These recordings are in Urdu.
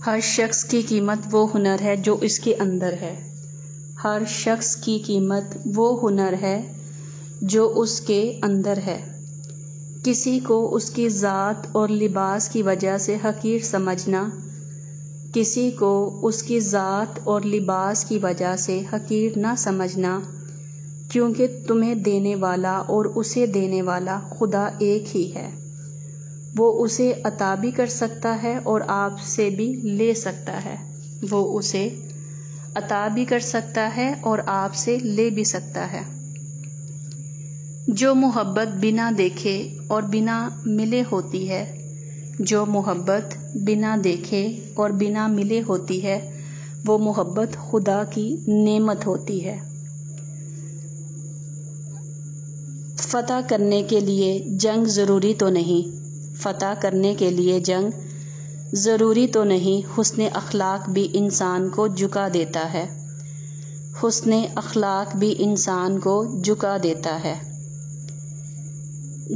ہر شخص کی قیمت وہ ہنر ہے جو اس کے اندر ہے۔ ہر شخص کی قیمت وہ ہنر ہے جو اس کے اندر ہے۔ کسی کو اس کی ذات اور لباس کی وجہ سے حقیر سمجھنا، کسی کو اس کی ذات اور لباس کی وجہ سے حقیر نہ سمجھنا، کیونکہ تمہیں دینے والا اور اسے دینے والا خدا ایک ہی ہے۔ وہ اسے عطا بھی کر سکتا ہے اور آپ سے بھی لے سکتا ہے۔ وہ اسے عطا بھی کر سکتا ہے اور آپ سے لے بھی سکتا ہے۔ جو محبت بنا دیکھے اور بنا ملے ہوتی ہے، جو محبت بنا دیکھے اور بنا ملے ہوتی ہے، وہ محبت خدا کی نعمت ہوتی ہے۔ فتح کرنے کے لیے جنگ ضروری تو نہیں، فتح کرنے کے لیے جنگ ضروری تو نہیں، حسن اخلاق بھی انسان کو جھکا دیتا ہے۔ حسن اخلاق بھی انسان کو جھکا دیتا ہے۔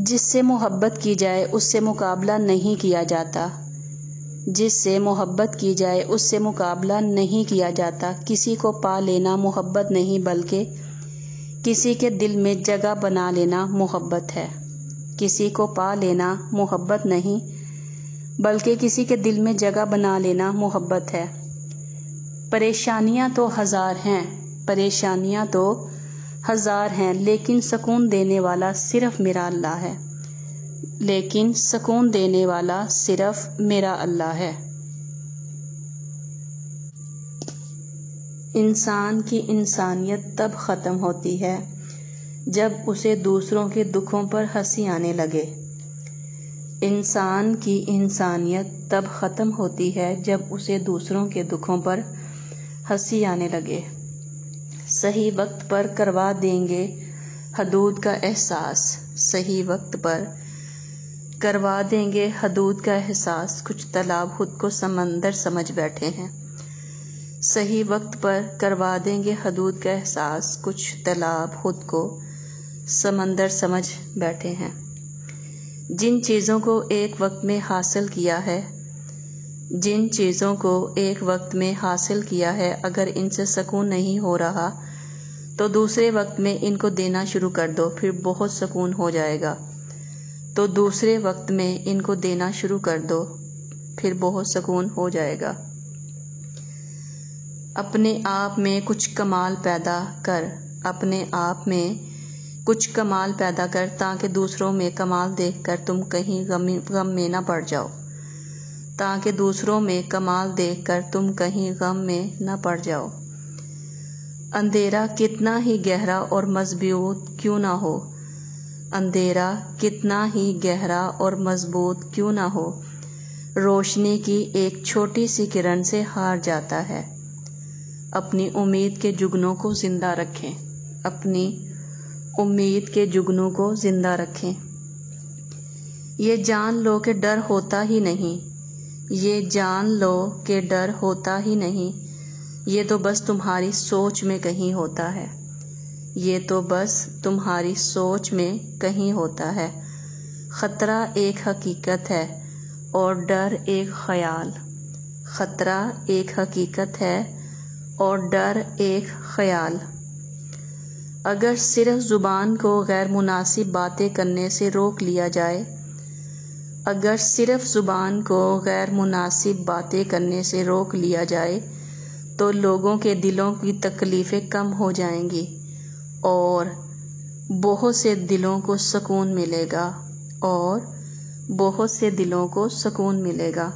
جس سے محبت کی جائے اس سے مقابلہ نہیں کیا جاتا، جس سے محبت کی جائے اس سے مقابلہ نہیں کیا جاتا۔ کسی کو پا لینا محبت نہیں بلکہ کسی کے دل میں جگہ بنا لینا محبت ہے۔ کسی کو پا لینا محبت نہیں بلکہ کسی کے دل میں جگہ بنا لینا محبت ہے۔ پریشانیاں تو ہزار ہیں، پریشانیاں تو ہزار ہیں، لیکن سکون دینے والا صرف میرا اللہ ہے، لیکن سکون دینے والا صرف میرا اللہ ہے۔ انسان کی انسانیت تب ختم ہوتی ہے جب اسے دوسروں کے دکھوں پر ہنسی آنے لگے۔ انسان کی انسانیت تب ختم ہوتی ہے جب اسے دوسروں کے دکھوں پر ہنسی آنے لگے۔ صحیح وقت پر کروا دیں گے حدود کا احساس، صحیح وقت پر کروا دیں گے حدود کا احساس، کچھ طلاب خود کو سمندر سمجھ بیٹھے ہیں۔ صحیح وقت پر کروا دیں گے حدود کا احساس، کچھ طلاب خود کو سمندر سمجھ بیٹھے ہیں۔ جن چیزوں کو ایک وقت میں حاصل کیا ہے، جن چیزوں کو ایک وقت میں حاصل کیا ہے، اگر ان سے سکون نہیں ہو رہا تو دوسرے وقت میں ان کو دینا شروع کر دو، پھر بہت سکون ہو جائے گا۔ تو دوسرے وقت میں ان کو دینا شروع کر دو، پھر بہت سکون ہو جائے گا۔ اپنے آپ میں کچھ کمال پیدا کر، اپنے آپ میں کچھ کمال پیدا کر، تاکہ دوسروں میں کمال دیکھ کر تم کہیں غم میں نہ پڑ جاؤ، تاکہ دوسروں میں کمال دیکھ کر تم کہیں غم میں نہ پڑ جاؤ۔ اندھیرا کتنا ہی گہرا اور مضبوط کیوں نہ ہو، اندھیرا کتنا ہی گہرا اور مضبوط کیوں نہ ہو، روشنی کی ایک چھوٹی سی کرن سے ہار جاتا ہے۔ اپنی امید کے جگنوں کو زندہ رکھیں، اپنی امید کے جگنوں کو زندہ رکھیں۔ یہ جان لو کہ ڈر ہوتا ہی نہیں، یہ جان لو کہ ڈر ہوتا ہی نہیں، یہ تو بس تمہاری سوچ میں کہیں ہوتا ہے، یہ تو بس تمہاری سوچ میں کہیں ہوتا ہے۔ خطرہ ایک حقیقت ہے اور ڈر ایک خیال، خطرہ ایک حقیقت ہے اور ڈر ایک خیال۔ اگر صرف زبان کو غیر مناسب باتیں کرنے سے روک لیا جائے، اگر صرف زبان کو غیر مناسب باتیں کرنے سے روک لیا جائے تو لوگوں کے دلوں کی تکلیفیں کم ہو جائیں گی اور بہت سے دلوں کو سکون ملے گا، اور بہت سے دلوں کو سکون ملے گا۔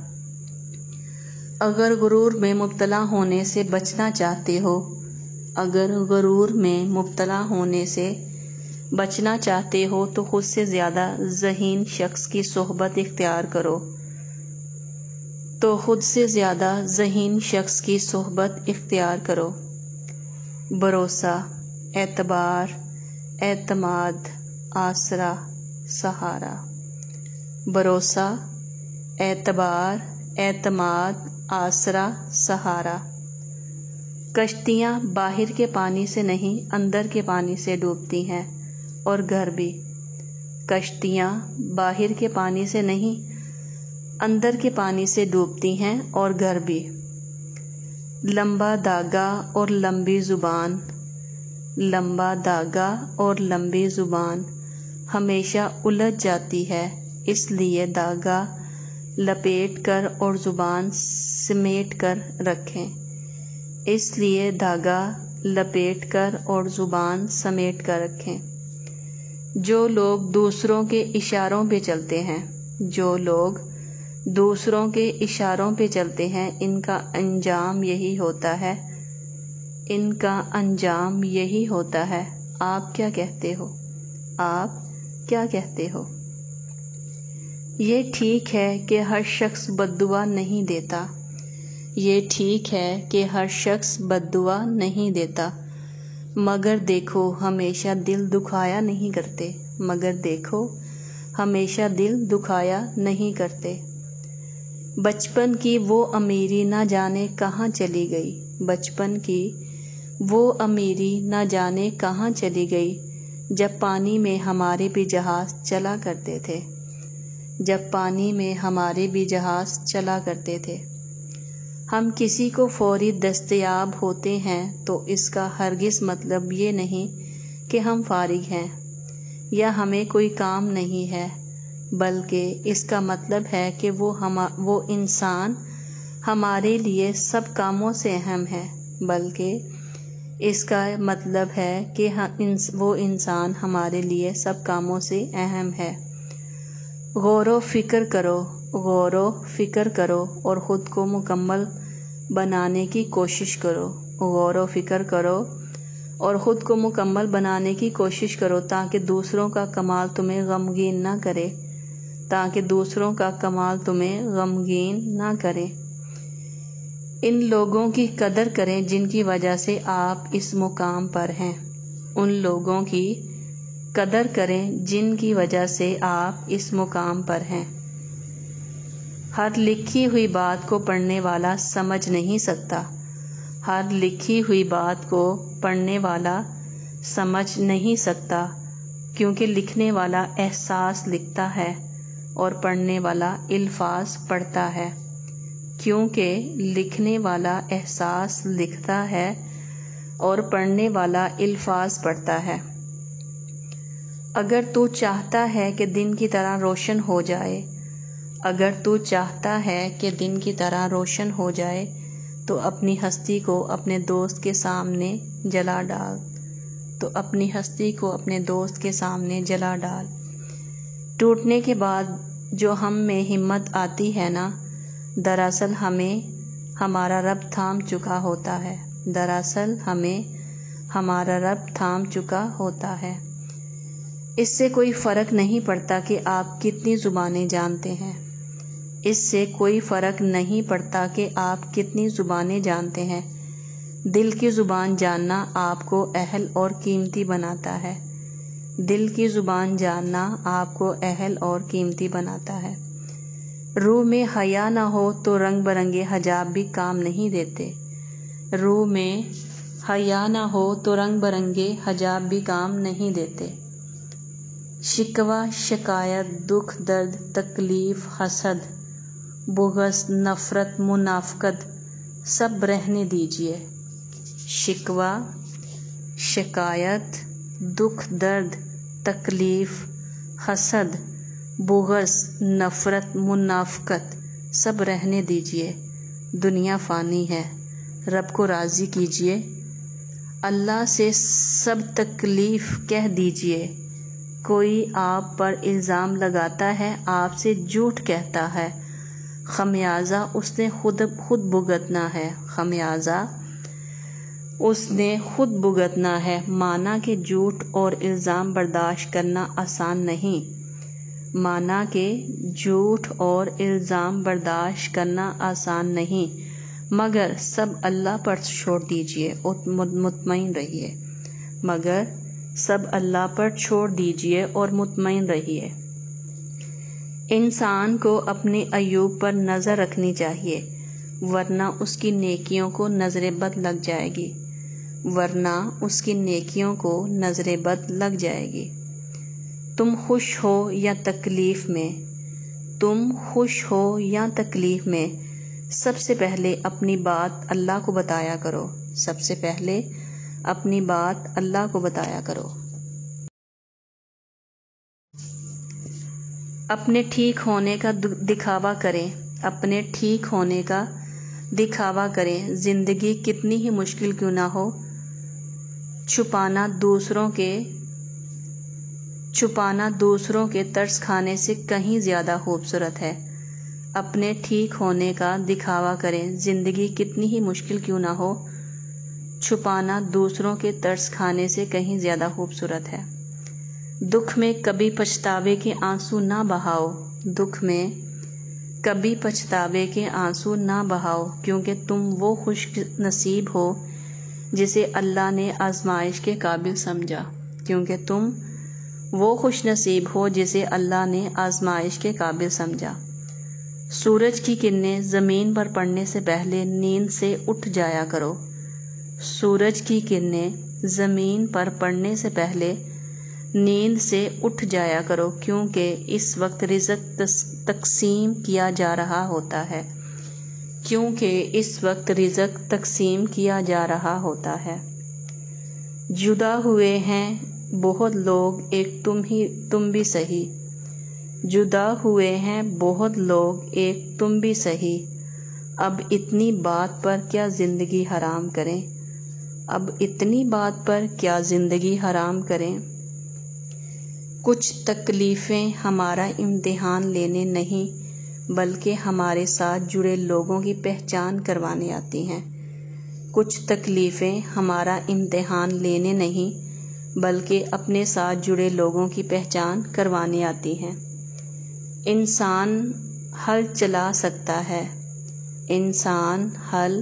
اگر غرور میں مبتلا ہونے سے بچنا چاہتے ہو، اگر غرور میں مبتلا ہونے سے بچنا چاہتے ہو تو خود سے زیادہ ذہین شخص کی صحبت اختیار کرو، تو خود سے زیادہ ذہین شخص کی صحبت اختیار کرو۔ بھروسہ، اعتبار، اعتماد، آسرا، سہارا۔ بھروسہ، اعتبار، اعتماد، آسرا، سہارا۔ کشتیاں باہر کے پانی سے نہیں اندر کے پانی سے ڈوبتی ہیں، اور گھر بھی۔ کشتیاں باہر کے پانی سے نہیں اندر کے پانی سے ڈوبتی ہیں اور گھر بھی۔ لمبا دھاگا اور لمبی زبان، لمبا دھاگا اور لمبی زبان ہمیشہ الجھ جاتی ہے، اس لیے دھاگا لپیٹ کر اور زبان سمیٹ کر رکھیں، اس لیے دھاگا لپیٹ کر اور زبان سمیٹ کر رکھیں۔ جو لوگ دوسروں کے اشاروں پہ چلتے ہیں، جو لوگ دوسروں کے اشاروں پہ چلتے ہیں، ان کا انجام یہی ہوتا ہے، ان کا انجام یہی ہوتا ہے۔ آپ کیا کہتے ہو؟ آپ کیا کہتے ہو؟ یہ ٹھیک ہے کہ ہر شخص بد دعا نہیں دیتا، یہ ٹھیک ہے کہ ہر شخص بد دعا نہیں دیتا، مگر دیکھو ہمیشہ دل دکھایا نہیں کرتے، مگر دیکھو ہمیشہ دل دکھایا نہیں کرتے۔ بچپن کی وہ امیری نہ جانے کہاں چلی گئی، بچپن کی وہ امیری نہ جانے کہاں چلی گئی، جب پانی میں ہمارے بھی جہاز چلا کرتے تھے، جب پانی میں ہمارے بھی جہاز چلا کرتے تھے۔ ہم کسی کو فوری دستیاب ہوتے ہیں تو اس کا ہرگز مطلب یہ نہیں کہ ہم فارغ ہیں یا ہمیں کوئی کام نہیں ہے، بلکہ اس کا مطلب ہے کہ وہ انسان ہمارے لیے سب کاموں سے اہم ہے، بلکہ اس کا مطلب ہے کہ وہ انسان ہمارے لیے سب کاموں سے اہم ہے۔ غور و فکر کرو، غور و فکر کرو اور خود کو مکمل بنانے کی کوشش کرو، غور و فکر کرو اور خود کو مکمل بنانے کی کوشش کرو، تاکہ دوسروں کا کمال تمہیں غمگین نہ کرے، تاکہ دوسروں کا کمال تمہیں غمگین نہ کرے۔ ان لوگوں کی قدر کریں جن کی وجہ سے آپ اس مقام پر ہیں، ان لوگوں کی قدر کریں جن کی وجہ سے آپ اس مقام پر ہیں۔ ہر لکھی ہوئی بات کو پڑھنے والا سمجھ نہیں سکتا، ہر لکھی ہوئی بات کو پڑھنے والا سمجھ نہیں سکتا، کیونکہ لکھنے والا احساس لکھتا ہے اور پڑھنے والا الفاظ پڑھتا ہے، کیونکہ لکھنے والا احساس لکھتا ہے اور پڑھنے والا الفاظ پڑھتا ہے۔ اگر تو چاہتا ہے کہ دن کی طرح روشن ہو جائے، اگر تو چاہتا ہے کہ دن کی طرح روشن ہو جائے تو اپنی ہستی کو اپنے دوست کے سامنے جلا ڈال، تو اپنی ہستی کو اپنے دوست کے سامنے جلا ڈال۔ ٹوٹنے کے بعد جو ہم میں ہمت آتی ہے نا، دراصل ہمیں ہمارا رب تھام چکا ہوتا ہے، دراصل ہمیں ہمارا رب تھام چکا ہوتا ہے۔ اس سے کوئی فرق نہیں پڑتا کہ آپ کتنی زبانیں جانتے ہیں، اس سے کوئی فرق نہیں پڑتا کہ آپ کتنی زبانیں جانتے ہیں۔ دل کی زبان جاننا آپ کو اہل اور قیمتی بناتا ہے، دل کی زبان جاننا آپ کو اہل اور قیمتی بناتا ہے۔ روح میں حیا نہ ہو تو رنگ برنگے حجاب بھی کام نہیں دیتے، روح میں حیا نہ ہو تو رنگ برنگے حجاب بھی کام نہیں دیتے۔ شکوہ، شکایت، دکھ، درد، تکلیف، حسد، بغض، نفرت، منافقت سب رہنے دیجیے۔ شکوہ، شکایت، دکھ، درد، تکلیف، حسد، بغض، نفرت، منافقت سب رہنے دیجیے۔ دنیا فانی ہے، رب کو راضی کیجیے، اللہ سے سب تکلیف کہہ دیجیے۔ کوئی آپ پر الزام لگاتا ہے، آپ سے جھوٹ کہتا ہے، خمیازہ اس نے خود بھگتنا ہے، خمیازہ اس نے خود بھگتنا ہے۔ مانا کہ جھوٹ اور الزام برداشت کرنا آسان نہیں، مانا کہ جھوٹ اور الزام برداشت کرنا آسان نہیں، مگر سب اللہ پر چھوڑ دیجیے اور مطمئن رہیے، مگر سب اللہ پر چھوڑ دیجیے اور مطمئن رہیے۔ انسان کو اپنے عیوب پر نظر رکھنی چاہیے، ورنہ اس کی نیکیوں کو نظر بد لگ جائے گی، ورنہ اس کی نیکیوں کو نظر بد لگ جائے گی۔ تم خوش ہو یا تکلیف میں، تم خوش ہو یا تکلیف میں سب سے پہلے اپنی بات اللہ کو بتایا کرو، سب سے پہلے اپنی بات اللہ کو بتایا کرو۔ اپنے ٹھیک ہونے کا دکھاوا کریں، اپنے ٹھیک ہونے کا دکھاوا کریں، زندگی کتنی ہی مشکل کیوں نہ ہو، چھپانا دوسروں کے ترس کھانے سے کہیں زیادہ خوبصورت ہے۔ اپنے ٹھیک ہونے کا دکھاوا کریں، زندگی کتنی ہی مشکل کیوں نہ ہو، چھپانا دوسروں کے ترس کھانے سے کہیں زیادہ خوبصورت ہے۔ دکھ میں کبھی پچھتاوے کے آنسو نہ بہاؤ، دکھ میں کبھی پچھتاوے کے آنسو نہ بہاؤ، کیونکہ تم وہ خوش نصیب ہو جسے اللہ نے آزمائش کے قابل سمجھا، کیونکہ تم وہ خوش نصیب ہو جسے اللہ نے آزمائش کے قابل سمجھا۔ سورج کی کرنیں زمین پر پڑنے سے پہلے نیند سے اٹھ جایا کرو، سورج کی کرنیں زمین پر پڑنے سے پہلے نیند سے اٹھ جایا کرو، کیونکہ اس وقت رزق تقسیم کیا جا رہا ہوتا ہے، کیونکہ اس وقت رزق تقسیم کیا جا رہا ہوتا ہے۔ جدا ہوئے ہیں بہت لوگ ایک تم بھی سہی، جدا ہوئے ہیں بہت لوگ ایک تم بھی سہی، اب اتنی بات پر کیا زندگی حرام کریں، اب اتنی بات پر کیا زندگی حرام کریں۔ کچھ تکلیفیں ہمارا امتحان لینے نہیں بلکہ ہمارے ساتھ جڑے لوگوں کی پہچان کروانے آتی ہیں، کچھ تکلیفیں ہمارا امتحان لینے نہیں بلکہ اپنے ساتھ جڑے لوگوں کی پہچان کروانے آتی ہیں۔ انسان ہل چلا سکتا ہے، انسان ہل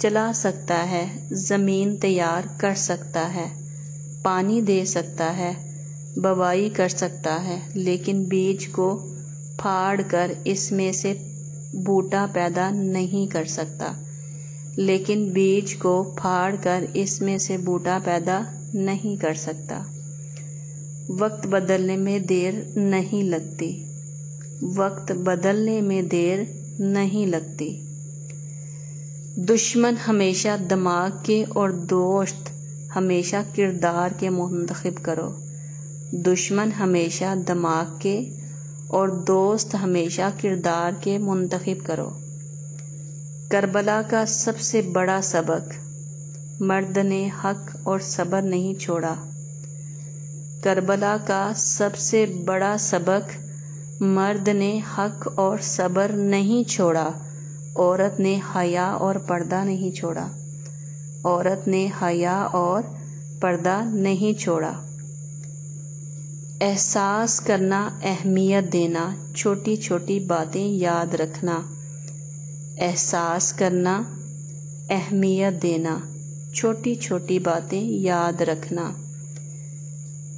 چلا سکتا ہے، زمین تیار کر سکتا ہے، پانی دے سکتا ہے، بوائی کر سکتا ہے، لیکن بیج کو پھاڑ کر اس میں سے بوٹا پیدا نہیں کر سکتا، لیکن بیج کو پھاڑ کر اس میں سے بوٹا پیدا نہیں کر سکتا۔ وقت بدلنے میں دیر نہیں لگتی، وقت بدلنے میں دیر نہیں لگتی۔ دشمن ہمیشہ دماغ کے اور دوست ہمیشہ کردار کے منتخب کرو، دشمن ہمیشہ دماغ کے اور دوست ہمیشہ کردار کے منتخب کرو۔ کربلا کا سب سے بڑا سبق، مرد نے حق اور صبر نہیں چھوڑا، کربلا کا سب سے بڑا سبق، مرد نے حق اور صبر نہیں چھوڑا، عورت نے حیا اور پردہ نہیں چھوڑا، عورت نے حیا اور پردہ نہیں چھوڑا۔ احساس کرنا، اہمیت دینا، چھوٹی چھوٹی باتیں یاد رکھنا، احساس کرنا، اہمیت دینا، چھوٹی چھوٹی باتیں یاد رکھنا،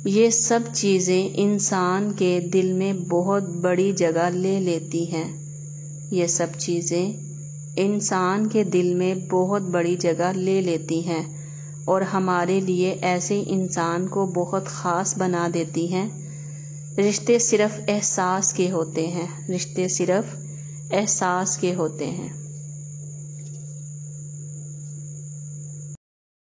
یہ سب چیزیں انسان کے دل میں بہت بڑی جگہ لے لیتی ہیں، یہ سب چیزیں انسان کے دل میں بہت بڑی جگہ لے لیتی ہیں اور ہمارے لیے ایسے انسان کو بہت خاص بنا دیتی ہیں۔ رشتے صرف احساس کے ہوتے ہیں، رشتے صرف احساس کے ہوتے ہیں۔